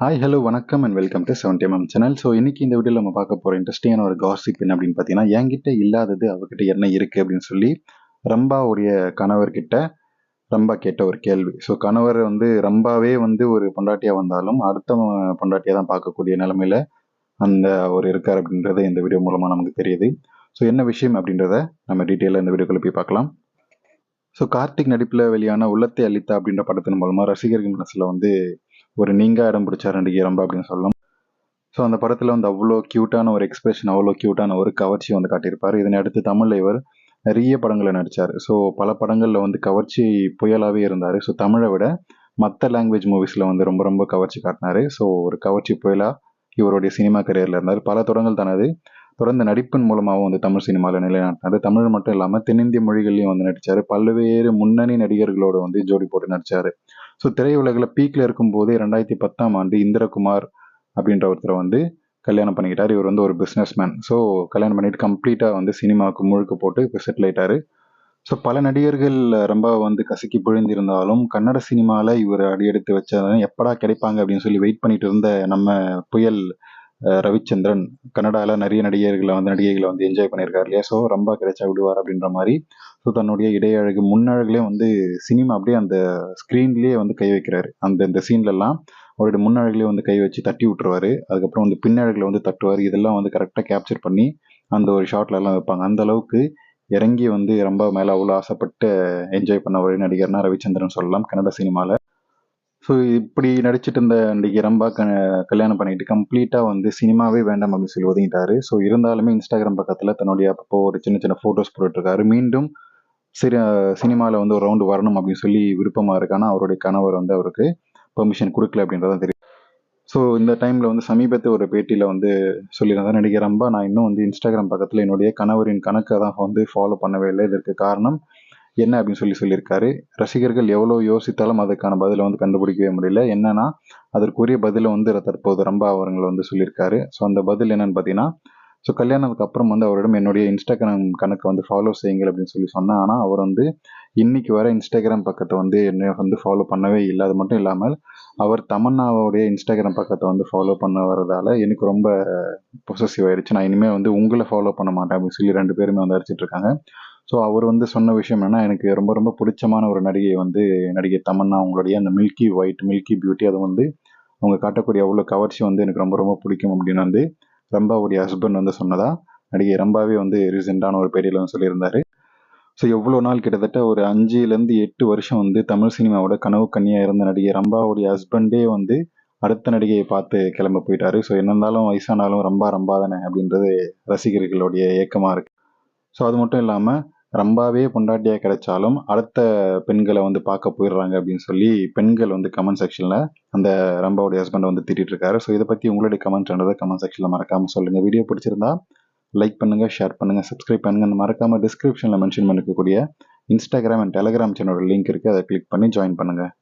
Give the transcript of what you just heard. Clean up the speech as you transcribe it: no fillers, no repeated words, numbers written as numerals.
Hi hello வணக்கம் and welcome to 70mm channel. So இன்னைக்கு இந்த வீடியோவில் நம்ம பார்க்க போகிற இன்ட்ரெஸ்டிங்கான ஒரு காசிப் என்ன அப்படின்னு பார்த்தீங்கன்னா, என்கிட்ட இல்லாதது அவகிட்ட என்ன இருக்குது அப்படின்னு சொல்லி ரம்பாவுடைய கணவர்கிட்ட ரம்பா கேட்ட ஒரு கேள்வி. ஸோ கணவர் ரம்பாவே ஒரு பொண்டாட்டியாக வந்தாலும் அடுத்த பொண்டாட்டியாக தான் பார்க்கக்கூடிய நிலமையில அந்த அவர் இருக்கார் அப்படின்றது இந்த வீடியோ மூலமாக நமக்கு தெரியுது. ஸோ என்ன விஷயம் அப்படின்றத நம்ம டீட்டெயிலாக இந்த வீடியோக்குள்ள போய் பார்க்கலாம். ஸோ கார்த்திக் நடிப்பில் வெளியான உள்ளத்தை அளித்தா அப்படின்ற படத்தின் மூலமாக ரசிகர்கள் மனசில் ஒரு நீங்கா இடம் பிடிச்சார் நடிகை ரம்பா அப்படின்னு சொல்லலாம். ஸோ அந்த படத்தில் அவ்வளோ க்யூட்டான ஒரு எக்ஸ்பிரஷன், அவ்வளோ க்யூட்டான ஒரு கவர்ச்சி காட்டியிருப்பார். இதனை அடுத்து தமிழில் இவர் நிறைய படங்களை நடித்தார். ஸோ பல படங்களில் கவர்ச்சி புயலாகவே இருந்தார். ஸோ தமிழை விட மற்ற லாங்குவேஜ் மூவிஸில் ரொம்ப ரொம்ப கவர்ச்சி காட்டினார். ஸோ ஒரு கவர்ச்சி புயலாக இவருடைய சினிமா கரியரில் இருந்தார். பல தொடர்கள் தனது தொடர்ந்து நடிப்பின் மூலமாகவும் தமிழ் சினிமாவில் நிலைநாட்டினார். தமிழ் மட்டும் இல்லாமல் தென்னிந்திய மொழிகள்லையும் நடித்தார். பல்வேறு முன்னணி நடிகர்களோடு ஜோடி போட்டு நடித்தார். ஸோ திரையுலகில் பீக்கில் இருக்கும்போது 2010ஆம் ஆண்டு இந்திரகுமார் அப்படின்ற ஒருத்தரை கல்யாணம் பண்ணிக்கிட்டார். இவர் ஒரு பிஸ்னஸ் மேன். ஸோ கல்யாணம் பண்ணிட்டு கம்ப்ளீட்டாக சினிமாவுக்கு முழுக்க போட்டு இப்போ செட்டில் ஆயிட்டாரு. ஸோ பல நடிகர்கள் ரொம்ப கசக்கி பிழிந்திருந்தாலும் கன்னட சினிமாவில் இவர் அடியெடுத்து வச்சாலும் எப்படா கிடைப்பாங்க அப்படின்னு சொல்லி வெயிட் பண்ணிட்டு இருந்த நம்ம புயல் ரவிச்சந்திரன் கன்னடாவில் நிறைய நடிகைகளை என்ஜாய் பண்ணியிருக்காரு இல்லையா. ஸோ ரொம்ப கிடைச்சா விடுவார் அப்படின்ற மாதிரி ஸோ தன்னுடைய இடையழகு முன்னழகுலேயே சினிமா அப்படியே அந்த ஸ்க்ரீன்லேயே கை வைக்கிறாரு. இந்த சீன்லலாம் அவருடைய முன்னழகுலேயே கை வச்சு தட்டி விட்டுருவாரு. அதுக்கப்புறம் பின்னழகுல தட்டுவார். இதெல்லாம் கரெக்டாக கேப்சர் பண்ணி அந்த ஒரு ஷார்ட்லலாம் வைப்பாங்க. அந்த அளவுக்கு இறங்கி ரொம்ப மேலே அவ்வளோ ஆசைப்பட்டு என்ஜாய் பண்ண ஒரு நடிகர்னா ரவிச்சந்திரன் சொல்லலாம் கன்னட சினிமாவில். ஸோ இப்படி நடிச்சிட்டு இருந்த நடிகை ரம்பா கல்யாணம் பண்ணிட்டு கம்ப்ளீட்டாக சினிமாவே வேண்டாம் அப்படின்னு சொல்லி ஒதுங்கிட்டாரு. ஸோ இருந்தாலுமே இன்ஸ்டாகிராம் பக்கத்தில் தன்னுடைய அப்பப்போ ஒரு சின்ன சின்ன ஃபோட்டோஸ் போட்டுட்ருக்காரு. மீண்டும் சினிமாவில் ஒரு ரவுண்டு வரணும் அப்படின்னு சொல்லி விருப்பமாக இருக்கு. ஆனால் அவருடைய கணவர் அவருக்கு பெர்மிஷன் கொடுக்கல அப்படின்றதான் தெரியும். ஸோ இந்த டைமில் சமீபத்தில் ஒரு பேட்டியில் சொல்லியிருந்தேன், நடிகை ரம்பா நான் இன்னும் இன்ஸ்டாகிராம் பக்கத்தில் என்னுடைய கணவரின் கணக்கை தான் ஃபாலோ பண்ணவே இல்லை. இதற்கு காரணம் என்ன அப்படின்னு சொல்லியிருக்காரு. ரசிகர்கள் எவ்வளோ யோசித்தாலும் அதுக்கான பதிலை கண்டுபிடிக்கவே முடியல. என்னன்னா அதற்குரிய பதிலை தற்போது ரம்பா அவர்கள் சொல்லியிருக்காரு. ஸோ அந்த பதில் என்னன்னு பார்த்தீங்கன்னா, ஸோ கல்யாணத்துக்கு அப்புறம் அவரிடம் என்னுடைய இன்ஸ்டாகிராம் கணக்கை ஃபாலோ செய்யுங்கள் அப்படின்னு சொல்லி சொன்னேன். ஆனால் அவர் இன்னைக்கு வர இன்ஸ்டாகிராம் பக்கத்தை என்னை ஃபாலோ பண்ணவே இல்லை. அது மட்டும் இல்லாமல் அவர் தமன்னாவுடைய இன்ஸ்டாகிராம் பக்கத்தை ஃபாலோ பண்ண வரதால எனக்கு ரொம்ப பொசசிவ் ஆயிடுச்சு. நான் இனிமேல் உங்களை ஃபாலோ பண்ண மாட்டேன் அப்படின்னு சொல்லி ரெண்டு பேருமே அடிச்சிட்டு இருக்காங்க. ஸோ அவர் சொன்ன விஷயம் என்னன்னா, எனக்கு ரொம்ப ரொம்ப பிடிச்சமான ஒரு நடிகை நடிகை தமன்னா. அவங்களுடைய அந்த மில்கி ஒயிட், மில்கி பியூட்டி, அது அவங்க காட்டக்கூடிய அவ்வளோ கவர்ச்சி எனக்கு ரொம்ப ரொம்ப பிடிக்கும் அப்படின்னு ரம்பாவுடைய ஹஸ்பண்ட் சொன்னதா நடிகை ரம்பாவே ரீசெண்டான ஒரு பேட்டியில் சொல்லியிருந்தாரு. ஸோ எவ்வளோ நாள் கிட்டத்தட்ட ஒரு 5லேருந்து 8 வருஷம் தமிழ் சினிமாவோட கனவு கன்னியாக இருந்த நடிகை ரம்பாவுடைய ஹஸ்பண்டே அடுத்த நடிகையை பார்த்து கிளம்ப போயிட்டாரு. ஸோ என்ன இருந்தாலும் வயசானாலும் ரம்பா ரம்பா தானே அப்படின்றது ரசிகர்களுடைய ஏக்கமாக இருக்கு. ஸோ அது மட்டும் இல்லாமல் ரம்பாவே பொண்டாட்டியாக கிடைச்சாலும் அடுத்த பெண்களை பார்க்க போயிடுறாங்க அப்படின்னு சொல்லி பெண்கள் கமெண்ட் செக்ஷனில் அந்த ரம்பாவுடைய ஹஸ்பண்டை திட்டிட்டு இருக்காரு. ஸோ இதை பற்றி உங்களுடைய கமெண்ட்ன்றதை கமெண்ட் செக்ஷனில் மறக்காமல் சொல்லுங்கள். வீடியோ பிடிச்சிருந்தா லைக் பண்ணுங்கள், ஷேர் பண்ணுங்கள், சப்ஸ்கிரைப் பண்ணுங்கள். மறக்காமல் டிஸ்கிரிப்ஷனில் மென்ஷன் பண்ணிக்கக்கூடிய இன்ஸ்டாகிராம் அண்ட் டெலிகிராம் சேனலோட லிங்க் இருக்குது, அதை கிளிக் பண்ணி ஜாயின் பண்ணுங்கள்.